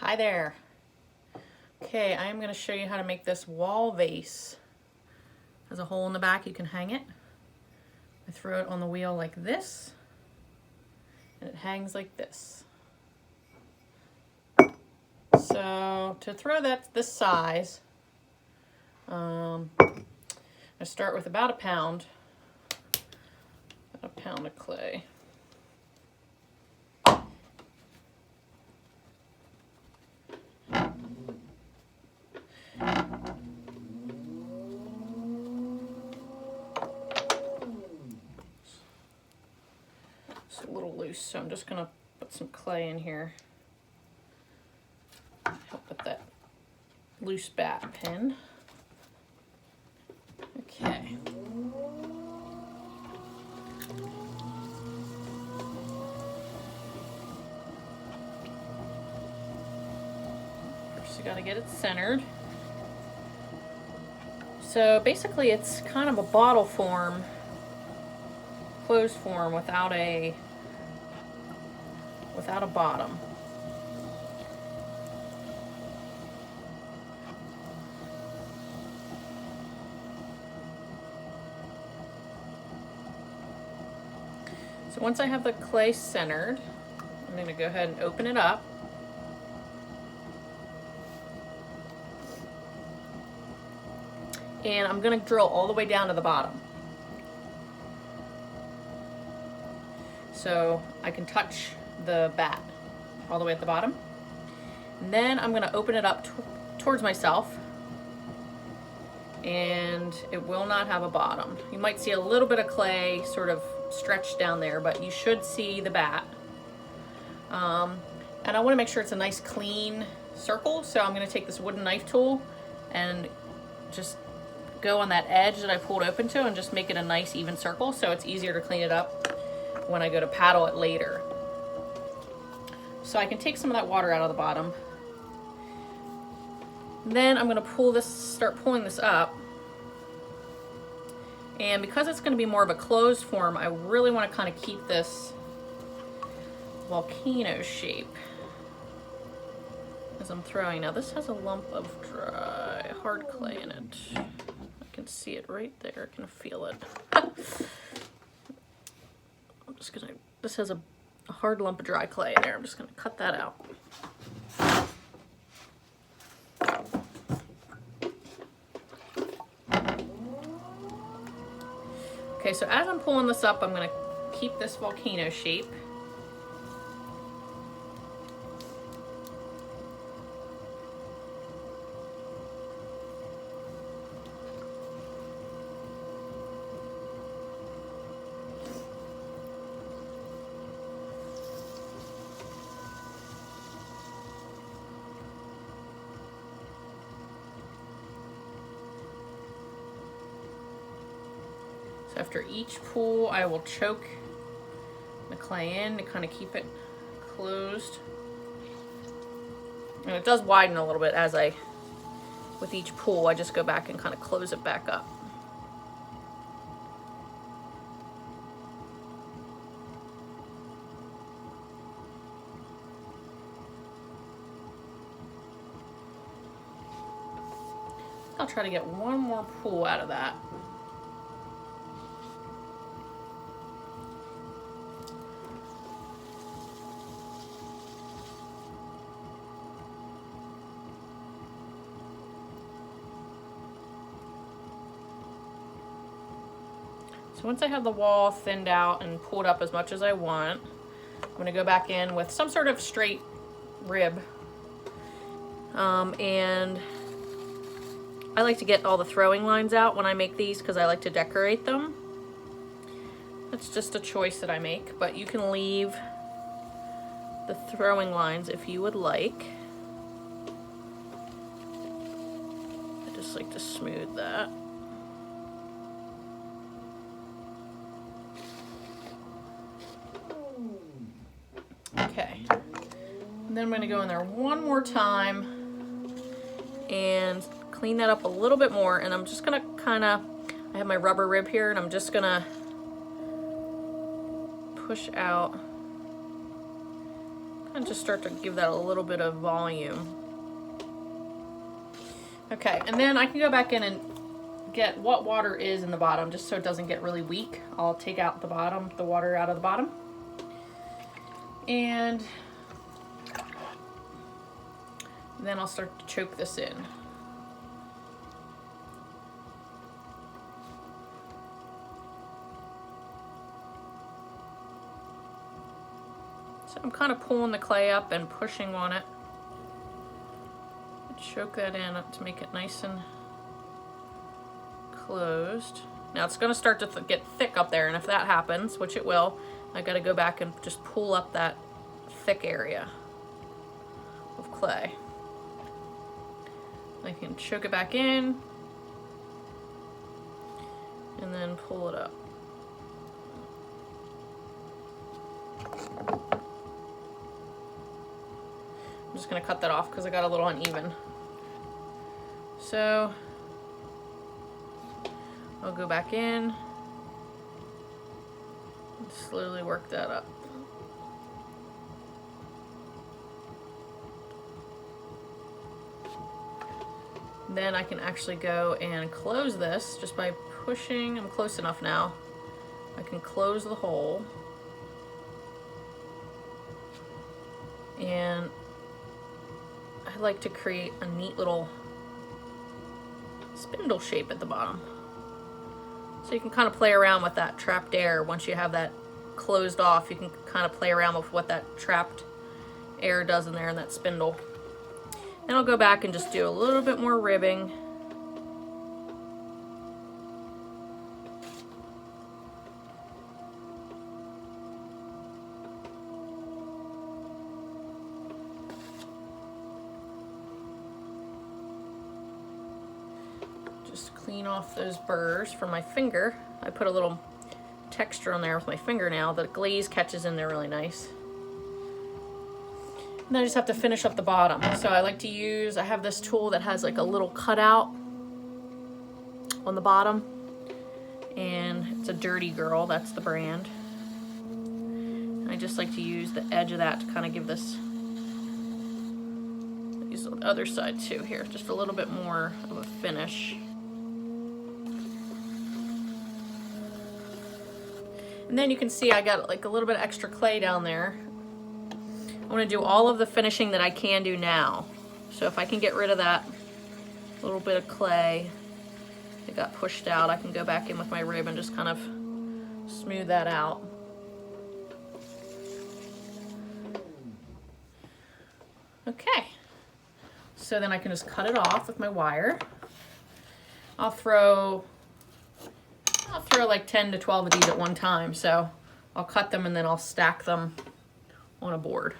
Hi there. Okay, I'm going to show you how to make this wall vase. It has a hole in the back, you can hang it. I throw it on the wheel like this, and it hangs like this. So to throw that this size, I start with about a pound of clay. It's a little loose, so I'm just going to put some clay in here. Help with that loose bat pin. Okay. First you got to get it centered. So basically it's kind of a bottle form, closed form without a bottom. So once I have the clay centered, I'm going to go ahead and open it up. And I'm going to drill all the way down to the bottom, so I can touch the bat all the way at the bottom. And then I'm going to open it up towards myself, and it will not have a bottom. You might see a little bit of clay sort of stretched down there, but you should see the bat. And I want to make sure it's a nice clean circle, so I'm going to take this wooden knife tool and just go on that edge that I pulled open to and just make it a nice even circle, so it's easier to clean it up when I go to paddle it later. So I can take some of that water out of the bottom. Then I'm going to start pulling this up. And because it's going to be more of a closed form, I really want to kind of keep this volcano shape as I'm throwing. Now this has a lump of dry, hard clay in it. I can see it right there, I can feel it. I'm just gonna, this has a hard lump of dry clay in there. I'm just gonna cut that out. Okay, so as I'm pulling this up, I'm gonna keep this volcano shape. After each pull, I will choke the clay in to kind of keep it closed. And it does widen a little bit with each pull, I just go back and kind of close it back up. I'll try to get one more pull out of that. So once I have the wall thinned out and pulled up as much as I want, I'm going to go back in with some sort of straight rib. And I like to get all the throwing lines out when I make these because I like to decorate them. That's just a choice that I make, but you can leave the throwing lines if you would like. I just like to smooth that. Okay, and then I'm going to go in there one more time and clean that up a little bit more, and I'm just going to I have my rubber rib here, and I'm just going to push out And just start to give that a little bit of volume. Okay, and then I can go back in and get what water is in the bottom, just so it doesn't get really weak. I'll take out the bottom, the water out of the bottom. And then I'll start to choke this in. So I'm kind of pulling the clay up and pushing on it. Choke that in to make it nice and closed. Now it's going to start to get thick up there, and if that happens, which it will, I got to go back and just pull up that thick area of clay. I can choke it back in and then pull it up. I'm just going to cut that off because I got a little uneven. So I'll go back in and slowly work that up. Then I can actually go and close this just by pushing. I'm close enough now. I can close the hole. And I like to create a neat little spindle shape at the bottom. So you can kind of play around with that trapped air. Once you have that closed off, you can kind of play around with what that trapped air does in there in that spindle. Then I'll go back and just do a little bit more ribbing. Just clean off those burrs from my finger. I put a little texture on there with my fingernail. The glaze catches in there really nice. And then I just have to finish up the bottom. So I like to use, I have this tool that has like a little cutout on the bottom. And it's a Dirty Girl, that's the brand. And I just like to use the edge of that to kind of give this, use the other side too here, just a little bit more of a finish. And then you can see I got like a little bit of extra clay down there. I want to do all of the finishing that I can do now. So if I can get rid of that little bit of clay that got pushed out, I can go back in with my rib and just kind of smooth that out. Okay, so then I can just cut it off with my wire. I'll throw like 10 to 12 of these at one time, so I'll cut them and then I'll stack them on a board.